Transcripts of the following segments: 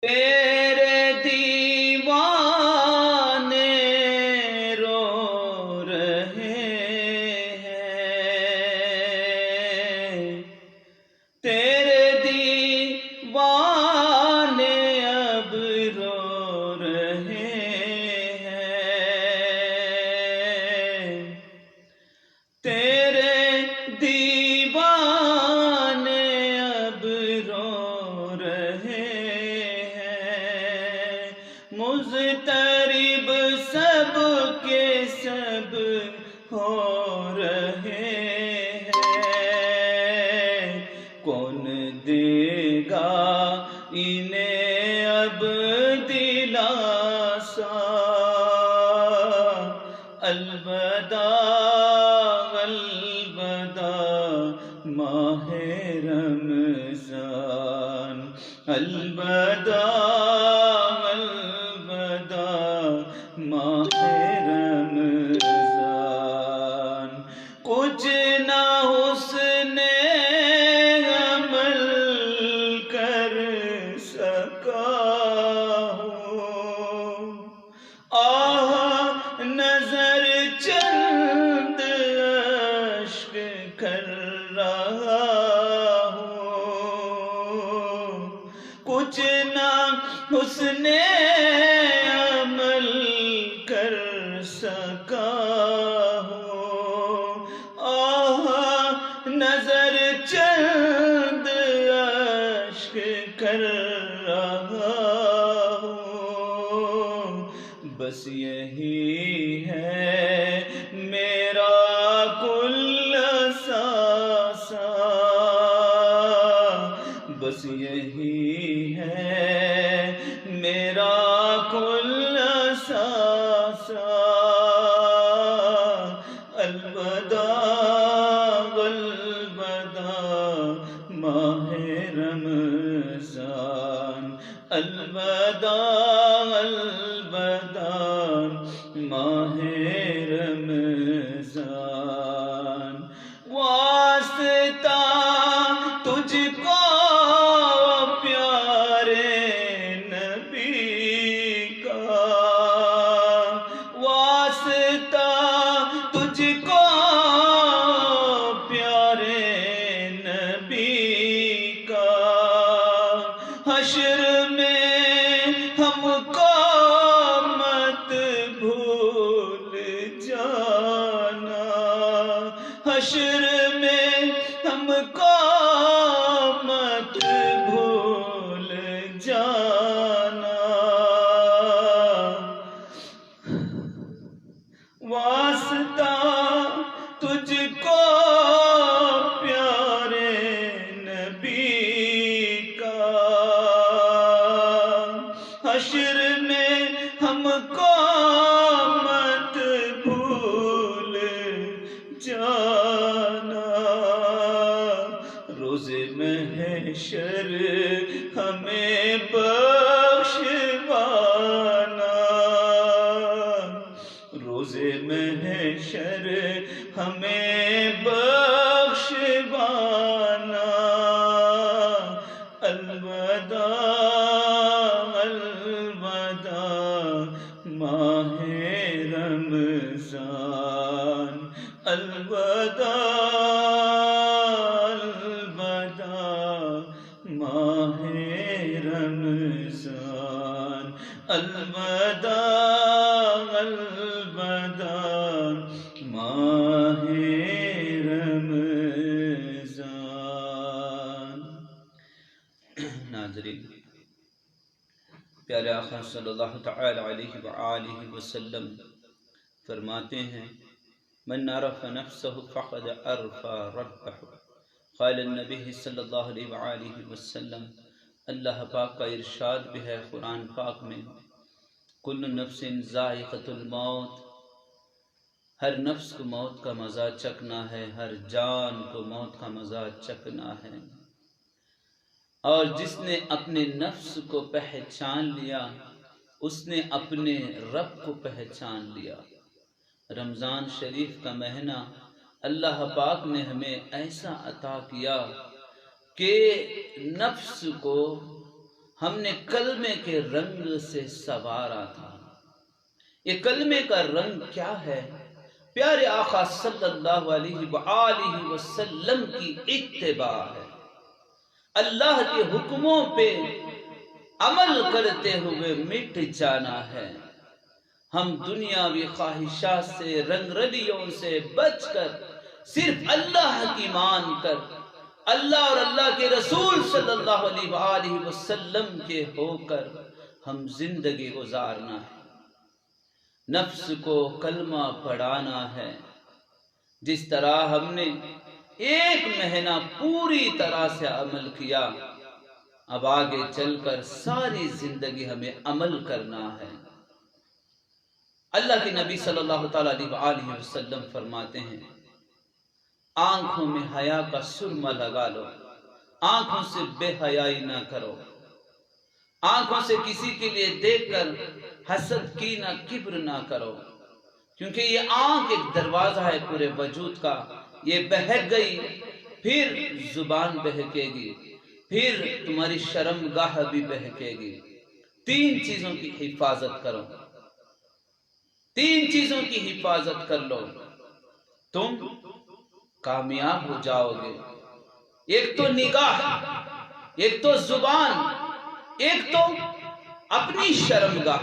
تیرے دیوانے رو رہے ہیں، تیرے دیوانے اب رو رہے ہیں، تیرے دیوانے اب رو رہے ہیں، مضطرب سب کے سب ہو رہے ہیں، کون دے گا انہیں اب دلاسا؟ الوداع الوداع ماہ رمضان، الوداع الوداع ماہ رمضان، کچھ نہ حسن عمل کر سکا ہوں، آہ نظر چند اشک کر رہا ہوں، کچھ نہ حسن عمل کر سکا ہوں، آہ نظر چند اشک کر رہا ہوں، بس یہی ہے میرا کل ساسا، بس یہی ہے میرا کل ساسا، الوداع الوداع ماہ رمضان، الوداع الوداع ماہ رمضان، واسطہ تجھ کو پیارے نبی کا، واسطہ تجھ کو پیارے نبی کا، حشر میں ہم کو مت بھول جانا، حشر میں ہم کو مت بھول جانا، واسطہ تجھ کو پیارے نبی کا، حشر میں ہم کو مت بھول جانا، روز محشر ہمیں بخشوانا، روز محشر ہمیں بخشوانا، الوداع الوداع ماہ رمضان، الوداع الوداع ماہ رمضان، الوداع الوداع ماہ رمضان۔ ناظرین، پیارے آقا صلی اللہ تعالی علیہ وآلہ وسلم فرماتے ہیں، من عرف نفسه فقد عرف ربہ، قال النبی صلی اللہ علیہ وآلہ وسلم، اللہ پاک کا ارشاد بھی ہے قرآن پاک میں، کل نفس ذائقۃ الموت، ہر نفس کو موت کا مزہ چکھنا ہے، ہر جان کو موت کا مزہ چکھنا ہے، اور جس نے اپنے نفس کو پہچان لیا اس نے اپنے رب کو پہچان لیا۔ رمضان شریف کا مہینہ اللہ پاک نے ہمیں ایسا عطا کیا کہ نفس کو ہم نے کلمے کے رنگ سے سوارا تھا۔ یہ کلمے کا رنگ کیا ہے؟ پیارے آقا صلی اللہ علیہ وآلہ وسلم کی اتباع ہے، اللہ کے حکموں پہ عمل کرتے ہوئے مٹ جانا ہے۔ ہم دنیاوی خواہشات سے، رنگ رلیوں سے بچ کر صرف اللہ کی مان کر اللہ اور اللہ کے رسول صلی اللہ علیہ وآلہ وسلم کے ہو کر ہم زندگی گزارنا ہے۔ نفس کو کلمہ پڑھانا ہے۔ جس طرح ہم نے ایک مہینہ پوری طرح سے عمل کیا، اب آگے چل کر ساری زندگی ہمیں عمل کرنا ہے۔ اللہ کے نبی صلی اللہ تعالیٰ علیہ وسلم فرماتے ہیں، آنکھوں میں حیا کا سرما لگا لو، آنکھوں سے بے حیائی نہ کرو، آنکھوں سے کسی کے لیے دیکھ کر حسد کینہ کبر نہ کرو، کیونکہ یہ آنکھ ایک دروازہ ہے پورے وجود کا، یہ بہک گئی پھر زبان بہکے گی، پھر تمہاری شرمگاہ بھی بہکے گی۔ 3 چیزوں کی حفاظت کرو، 3 چیزوں کی حفاظت کر لو، تم کامیاب ہو جاؤ گے۔ ایک تو نگاہ، ایک تو زبان، ایک تو اپنی شرمگاہ۔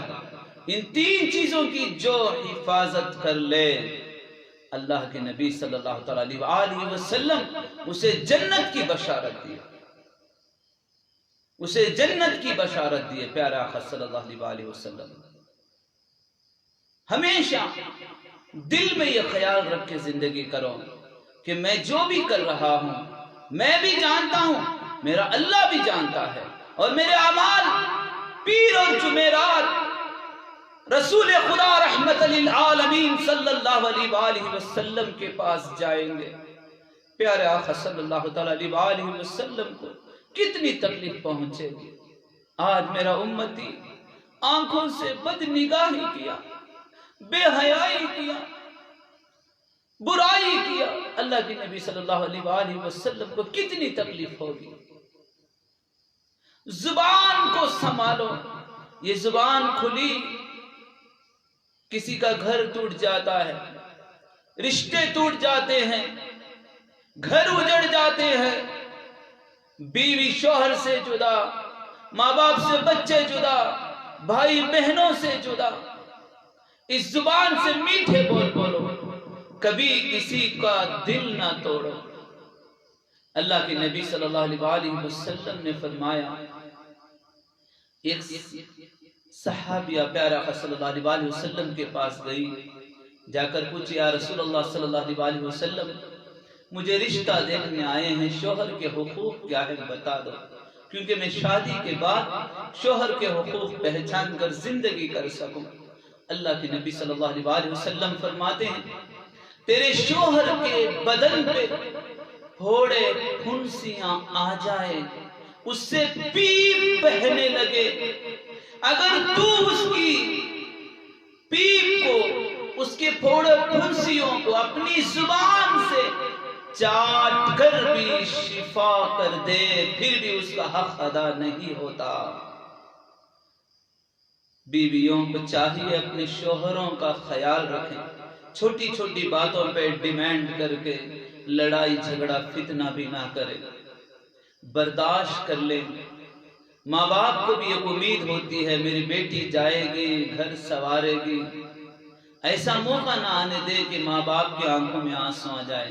ان 3 چیزوں کی جو حفاظت کر لے، اللہ کے نبی صلی اللہ تعالی علیہ وسلم اسے جنت کی بشارت دی، اسے جنت کی بشارت دی۔ پیارے آقا صلی اللہ علیہ وسلم ہمیشہ دل میں یہ خیال رکھ کے زندگی کرو کہ میں جو بھی کر رہا ہوں میں بھی جانتا ہوں، میرا اللہ بھی جانتا ہے، اور میرے اعمال پیر اور جمعرات رسول خدا رحمت للعالمین صلی اللہ علیہ وآلہ وسلم کے پاس جائیں گے۔ پیارے آقا صلی اللہ تعالی علیہ وسلم کو کتنی تکلیف پہنچے گی۔ آج میرا امتی آنکھوں سے بد نگاہی کیا، بے حیائی کیا، برائی کیا، اللہ کے نبی صلی اللہ علیہ وآلہ وسلم کو کتنی تکلیف ہوگی۔ زبان کو سنبھالو، یہ زبان کھلی کسی کا گھر ٹوٹ جاتا ہے، رشتے ٹوٹ جاتے ہیں، گھر اجڑ جاتے ہیں، بیوی شوہر سے جدا، ماں باپ سے بچے جدا، بھائی بہنوں سے جدا۔ اس زبان سے میٹھے بول بولو، کبھی کسی کا دل نہ توڑو۔ اللہ کے نبی صلی اللہ علیہ وسلم نے فرمایا، ایک صحابیہ پیارا آقا صلی اللہ علیہ وسلم کے پاس گئی، جا کر پوچھی، یا رسول اللہ صلی اللہ علیہ وسلم مجھے رشتہ دیکھنے آئے ہیں، شوہر کے حقوق کیا ہے بتا دو، کیونکہ میں شادی کے بعد شوہر کے حقوق پہچان کر زندگی کر سکوں۔ اللہ کے نبی صلی اللہ علیہ وسلم فرماتے ہیں، تیرے شوہر کے بدن پہ پھوڑے پھنسیاں آ جائے، اس سے پیپ بہنے لگے، اگر تو اس کی پیپ کو، اس کے پھوڑے پھنسیوں کو اپنی زبان سے چاٹ کر بھی شفا کر دے، پھر بھی اس کا حق ادا نہیں ہوتا۔ بیویوں کو چاہیے اپنے شوہروں کا خیال رکھیں، چھوٹی چھوٹی باتوں پہ ڈیمانڈ کر کے لڑائی جھگڑا فتنہ بھی نہ کرے، برداشت کر لیں۔ ماں باپ کو بھی ایک امید ہوتی ہے میری بیٹی جائے گی گھر سنوارے گی، ایسا موقع نہ آنے دے کہ ماں باپ کی آنکھوں میں آنسو آ جائے۔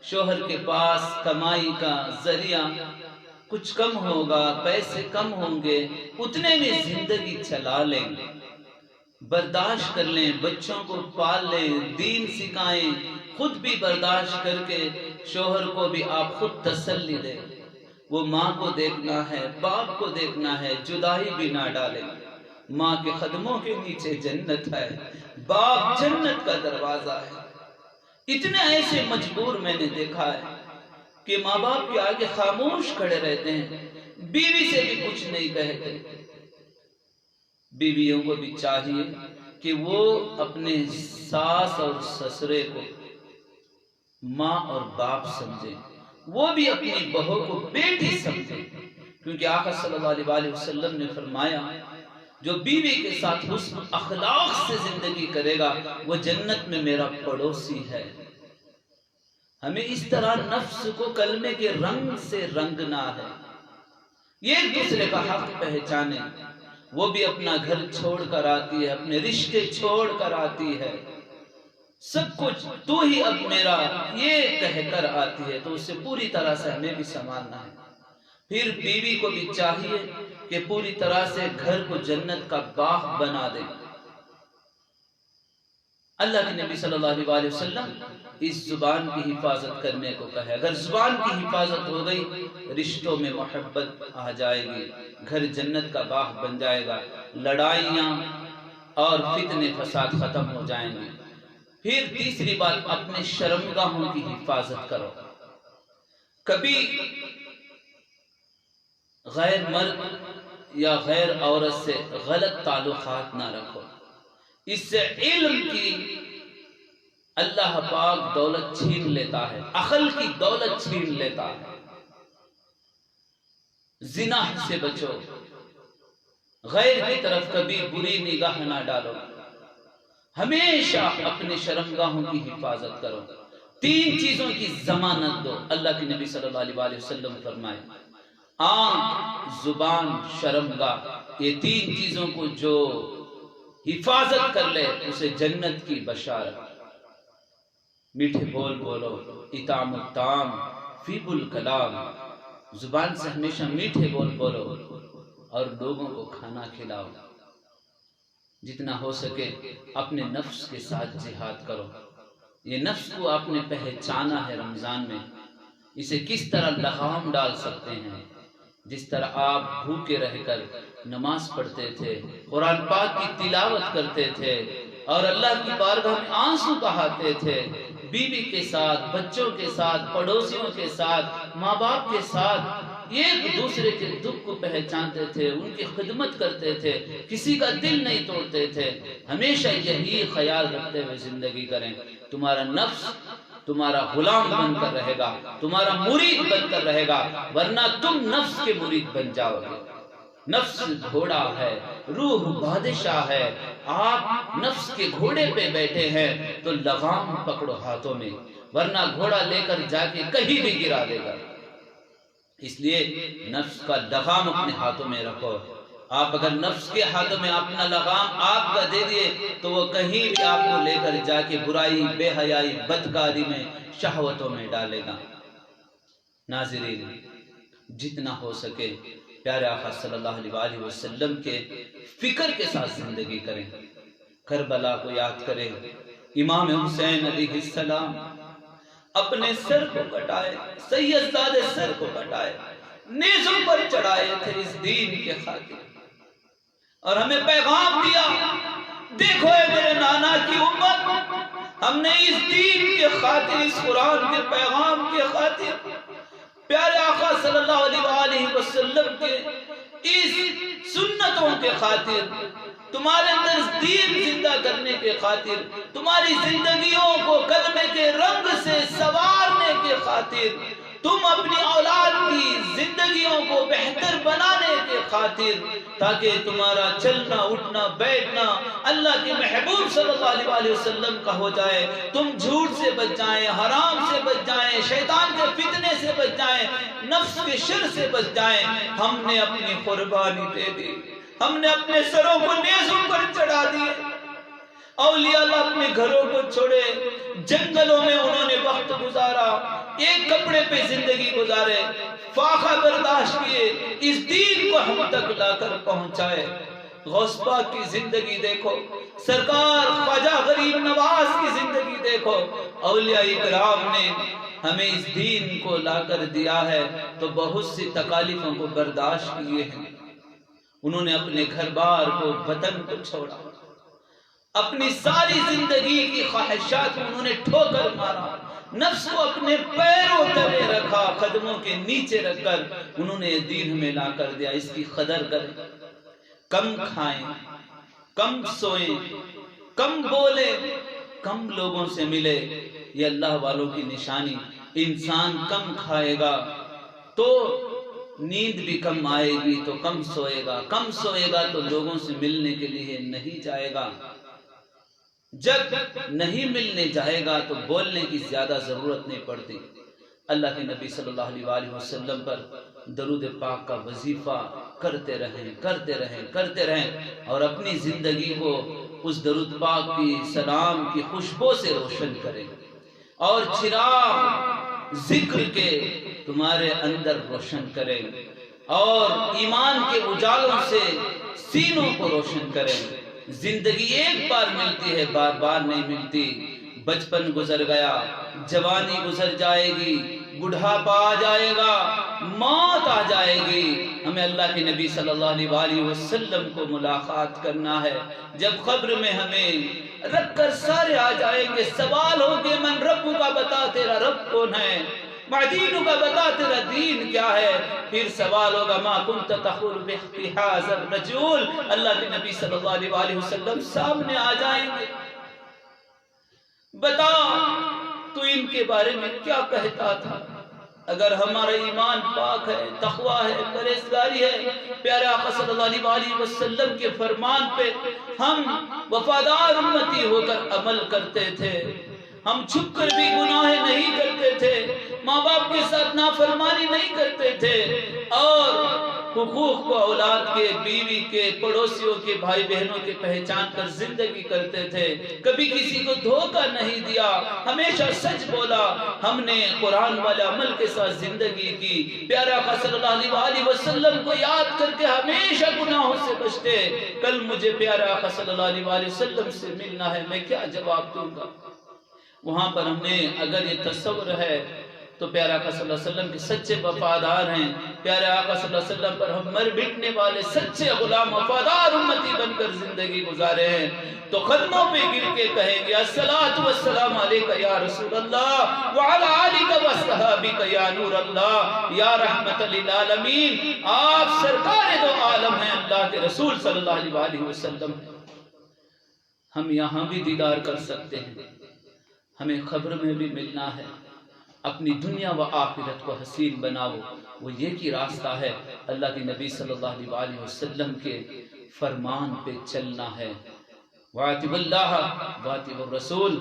شوہر کے پاس کمائی کا ذریعہ کچھ کم ہوگا، پیسے کم ہوں گے، اتنے میں زندگی چلا لیں، برداشت کر لیں، بچوں کو پال لیں، دین سکھائیں، خود بھی برداشت کر کے شوہر کو بھی آپ خود تسلی دیں۔ وہ ماں کو دیکھنا ہے، باپ کو دیکھنا ہے، جدائی بھی نہ ڈالیں۔ ماں کے قدموں کے نیچے جنت ہے، باپ جنت کا دروازہ ہے۔ اتنے ایسے مجبور میں نے دیکھا ہے کہ ماں باپ کے آگے خاموش کھڑے رہتے ہیں، بیوی سے بھی کچھ نہیں کہتے۔ بیویوں کو بھی چاہیے کہ وہ اپنے ساس اور سسرے کو ماں اور باپ سمجھیں، وہ بھی اپنی بہو کو بیٹی سمجھیں، کیونکہ آقا صلی اللہ علیہ وسلم نے فرمایا جو بیوی کے ساتھ حسن اخلاق سے زندگی کرے گا وہ جنت میں میرا پڑوسی ہے۔ ہمیں اس طرح نفس کو کلمے کے رنگ سے رنگنا ہے، یہ ایک دوسرے کا حق پہچانے۔ وہ بھی اپنا گھر چھوڑ کر آتی ہے، اپنے رشتے چھوڑ کر آتی ہے، سب کچھ تو ہی اب میرا یہ کہہ کر آتی ہے، تو اسے پوری طرح سے ہمیں بھی سنبھالنا ہے۔ پھر بیوی کو بھی چاہیے کہ پوری طرح سے گھر کو جنت کا باغ بنا دے۔ اللہ کے نبی صلی اللہ علیہ وسلم اس زبان کی حفاظت کرنے کو کہے۔ اگر زبان کی حفاظت ہو گئی رشتوں میں محبت آ جائے گی، گھر جنت کا باغ بن جائے گا، لڑائیاں اور فتنے فساد ختم ہو جائیں گے۔ پھر تیسری بات، اپنے شرمگاہوں کی حفاظت کرو۔ کبھی غیر مرد یا غیر عورت سے غلط تعلقات نہ رکھو، اس سے علم کی اللہ پاک دولت چھین لیتا ہے، عقل کی دولت چھین لیتا ہے۔ زنا سے بچو، غیر کی طرف کبھی بری نگاہ نہ ڈالو، ہمیشہ اپنے شرمگاہوں کی حفاظت کرو۔ 3 چیزوں کی ضمانت دو، اللہ کے نبی صلی اللہ علیہ وسلم فرمائے، آنکھ، زبان، شرمگاہ، یہ 3 چیزوں کو جو حفاظت کر لے اسے جنت کی بشارت۔ میٹھے بول بولو، اطعام الطعام، فیب الکلام، زبان سے ہمیشہ میٹھے بول بولو اور لوگوں کو کھانا کھلاؤ۔ جتنا ہو سکے اپنے نفس کے ساتھ جہاد کرو۔ یہ نفس کو آپ نے پہچانا ہے رمضان میں، اسے کس طرح لغام ڈال سکتے ہیں۔ جس طرح آپ بھوکے رہ کر نماز پڑھتے تھے، قرآن پاک کی تلاوت کرتے تھے اور اللہ کی بارگاہ میں آنسو بہاتے تھے، بیوی کے ساتھ، بچوں کے ساتھ، پڑوسیوں کے ساتھ، ماں باپ کے ساتھ ایک دوسرے کے دکھ کو پہچانتے تھے، ان کی خدمت کرتے تھے، کسی کا دل نہیں توڑتے تھے، ہمیشہ یہی خیال رکھتے ہوئے زندگی کریں۔ تمہارا نفس تمہارا غلام بن کر رہے گا، تمہارا مرید بن کر رہے گا، ورنہ تم نفس کے مرید بن جاؤ گے۔ نفس گھوڑا ہے، روح بادشاہ ہے، آپ نفس کے گھوڑے پہ بیٹھے ہیں تو لگام پکڑو ہاتھوں میں، ورنہ گھوڑا لے کر جا کے کہیں بھی گرا دے گا۔ اس لیے نفس کا لگام اپنے ہاتھوں میں رکھو۔ آپ اگر نفس کے ہاتھوں میں اپنا لگام آپ کا دے دیے تو وہ کہیں بھی آپ کو لے کر جا کے برائی، بے حیائی، بدکاری میں، شہوتوں میں ڈالے گا۔ ناظرین، جتنا ہو سکے پیارے آقا صلی اللہ علیہ وسلم کے فکر کے ساتھ زندگی کریں، کربلا کو یاد کریں۔ امام حسین علیہ السلام اپنے سر کو کٹائے، سید زادے سر کو کٹائے، نیزوں پر چڑھائے تھے اس دین کے خاطر، اور ہمیں پیغام دیا، دیکھو اے میرے نانا کی امت، ہم نے اس دین کے خاطر، اس قرآن کے پیغام کے خاطر، پیارے آقا صلی اللہ علیہ وسلم کے اس سنتوں کے خاطر، تمہارے اندر دین زندہ کرنے کے خاطر، تمہاری زندگیوں کو کلمے کے رنگ سے سنوارنے کے خاطر، تم اپنی اولاد کی زندگیوں کو بہتر بنانے کے خاطر، تاکہ تمہارا چلنا اٹھنا بیٹھنا اللہ کے محبوب صلی اللہ علیہ وسلم کا ہو جائے، تم جھوٹ سے بچ جائیں، حرام سے بچ جائیں، شیطان کے فتنے سے بچ جائیں، نفس کے شر سے بچ جائیں۔ ہم نے اپنی قربانی دے دی، ہم نے اپنے سروں کو نیزوں پر چڑھا دیے۔ اولیاء اللہ اپنے گھروں کو چھوڑے، جنگلوں میں انہوں نے وقت گزارا، ایک کپڑے پہ زندگی گزارے، فاقہ برداشت کیے، اس دین کو ہم تک لا کر پہنچائے۔ غوث پاک کی زندگی دیکھو، سرکار خواجہ غریب نواز کی زندگی دیکھو، اولیاء اکرام نے ہمیں اس دین کو لا کر دیا ہے تو بہت سی تکالیفوں کو برداشت کیے ہیں۔ انہوں نے اپنے گھر بار کو، وطن کو چھوڑا، اپنی ساری زندگی کی خواہشات کو انہوں نے ٹھوکر مارا، نفس کو اپنے پیروں تلے رکھا، قدموں کے نیچے رکھ کر انہوں نے یہ دین ہمیں لا کر دیا۔ اس کی قدر کریں، کم کھائیں، کم سوئیں، کم بولیں، کم لوگوں سے ملے، یہ اللہ والوں کی نشانی۔ انسان کم کھائے گا تو نیند بھی کم آئے گی تو کم سوئے گا تو لوگوں سے ملنے کے لیے نہیں جائے گا، جب نہیں ملنے جائے گا تو بولنے کی زیادہ ضرورت نہیں پڑتی۔ اللہ کے نبی صلی اللہ علیہ وآلہ وسلم پر درود پاک کا وظیفہ کرتے رہیں اور اپنی زندگی کو اس درود پاک کی سلام کی خوشبو سے روشن کریں، اور چراغ ذکر کے تمہارے اندر روشن کریں، اور ایمان کے اجالوں سے سینوں کو روشن کریں۔ زندگی ایک بار ملتی ہے، بار بار نہیں ملتی۔ بچپن گزر گیا، جوانی گزر جائے گی، بڑھاپا آ جائے گا، موت آ جائے گی۔ ہمیں اللہ کے نبی صلی اللہ علیہ وآلہ وسلم کو ملاقات کرنا ہے۔ جب قبر میں ہمیں رکھ کر سارے آ جائیں گے، سوال ہوگے من رب کا، بتا تیرا رب کون ہے، معدین کا، بتا تیرا دین کیا ہے۔ پھر سوال ہوگا ما کنت تقول فی ھذا الرجل، اللہ کے نبی صلی اللہ علیہ وآلہ وسلم سامنے آ جائیں گے، بتا تو ان کے بارے میں کیا کہتا تھا۔ اگر ہمارا ایمان پاک ہے، تقوی ہے، پرہیزگاری ہے، پیارے آقا صلی اللہ علیہ وآلہ وسلم کے فرمان پہ ہم وفادار امتی ہو کر عمل کرتے تھے، ہم چھپ کر بھی گناہ نہیں کرتے تھے، ماں باپ کے ساتھ نافرمانی نہیں کرتے تھے، اور حقوق کو اولاد کے، بیوی کے، پڑوسیوں کے، بھائی بہنوں کے پہچان کر زندگی کرتے تھے، کبھی کسی کو دھوکہ نہیں دیا، ہمیشہ سچ بولا، ہم نے قرآن والے عمل کے ساتھ زندگی کی۔ پیارے آقا صلی اللہ علیہ وآلہ وسلم کو یاد کر کے ہمیشہ گناہوں سے بچتے۔ کل مجھے پیارے آقا صلی اللہ علیہ وآلہ وسلم سے ملنا ہے، میں کیا جواب دوں گا؟ وہاں پر ہم نے اگر یہ تصور ہے تو پیارے آقا صلی اللہ علیہ وسلم کے سچے وفادار ہیں، پیارے آقا صلی اللہ علیہ وسلم پر ہم مر مٹنے والے سچے غلام وفادار امتی بن کر زندگی گزارے ہیں، تو قدموں پہ گر کے کہیں گے الصلاۃ والسلام علیک یا رسول اللہ وعلی آلک واصحابک یا نور اللہ یا رحمت للعالمین۔ آپ سرکار دو عالم ہیں، اللہ کے رسول صلی اللہ علیہ وآلہ وسلم۔ ہم یہاں بھی دیدار کر سکتے ہیں، ہمیں قبر میں بھی ملنا ہے۔ اپنی دنیا و آخرت کو حسین بناؤ، وہ یہ کی راستہ ہے اللہ کے نبی صلی اللہ علیہ وآلہ وسلم کے فرمان پہ چلنا ہے۔ وَاطِعُوا اللَّهَ وَاطِعُوا الرَّسُولَ،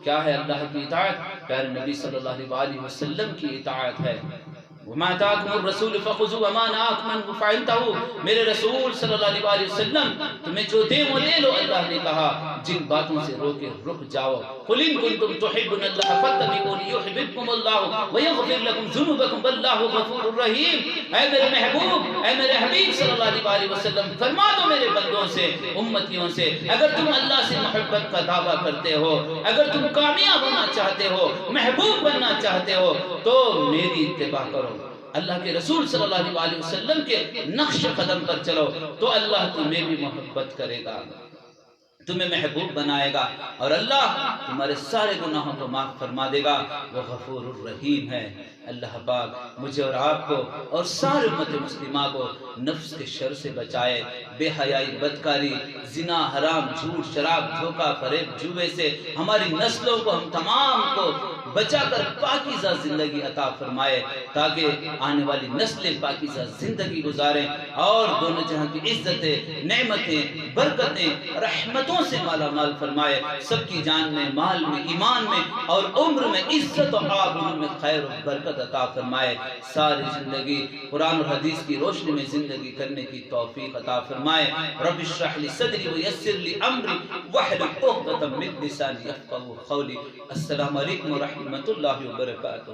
کیا ہے اللہ کی اطاعت؟ پیارے نبی صلی اللہ علیہ وآلہ وسلم کی اطاعت ہے۔ وَمَا آتَاكُمُ الرَّسُولُ فَخُذُوهُ وَمَا نَهَاكُمْ عَنْهُ فَانْتَهُوا، میرے رسول صلی اللہ علیہ وآلہ وسلم تمہیں جو دے وہ لے لو۔ اللہ نے کہا جن باتوں سے روکے رک جاؤ۔ قُلْ إِن كُنتُمْ تُحِبُّونَ اللَّهَ فَاتَّبِعُونِي يُحْبِبْكُمُ اللَّهُ وَيَغْفِرْ لَكُمْ ذُنُوبَكُمْ وَاللَّهُ غَفُورٌ رَحِيمٌ۔ اے میرے محبوب، اے میرے حبیب صلی اللہ علیہ وآلہ وسلم، فرما دو میرے بندوں سے، امتیوں سے، اگر تم اللہ سے محبت کا دعویٰ کرتے ہو، اگر تم کامیاب ہونا چاہتے ہو، محبوب بننا چاہتے ہو، تو میری اتباع کرو، اللہ کے رسول صلی اللہ علیہ وآلہ وسلم کے نقش قدم پر چلو، تو اللہ تمہیں بھی محبت کرے گا، تمہیں محبوب بنائے گا، اور اللہ تمہارے سارے گناہوں کو معاف فرما دے گا۔ وہ غفور الرحیم ہے۔ اللہ پاک مجھے اور آپ کو اور سارے امت مسلمہ کو نفس کے شر سے بچائے، بے حیائی، بدکاری، زنا، حرام، جھوٹ، شراب، دھوکہ، فریب، جوے سے ہماری نسلوں کو، ہم تمام کو بچا کر پاکیزہ زندگی عطا فرمائے، تاکہ آنے والی نسلیں پاکیزہ زندگی گزاریں اور دونوں جہاں کی عزتیں، نعمتیں، برکتیں، رحمتوں سے مالا مال فرمائے، سب کی جان میں، مال میں، ایمان میں اور عمر میں عزت و آبرو میں خیر و برکت عطا فرمائے، ساری زندگی قرآن و حدیث کی روشنی میں زندگی کرنے کی توفیق عطا فرمائے۔ رب اشرح لی صدری ویسر لی امری واحلل عقدۃ من لسانی یفقہوا قولی۔ السلام علیکم ورحمۃ اللہ وبرکاتہ۔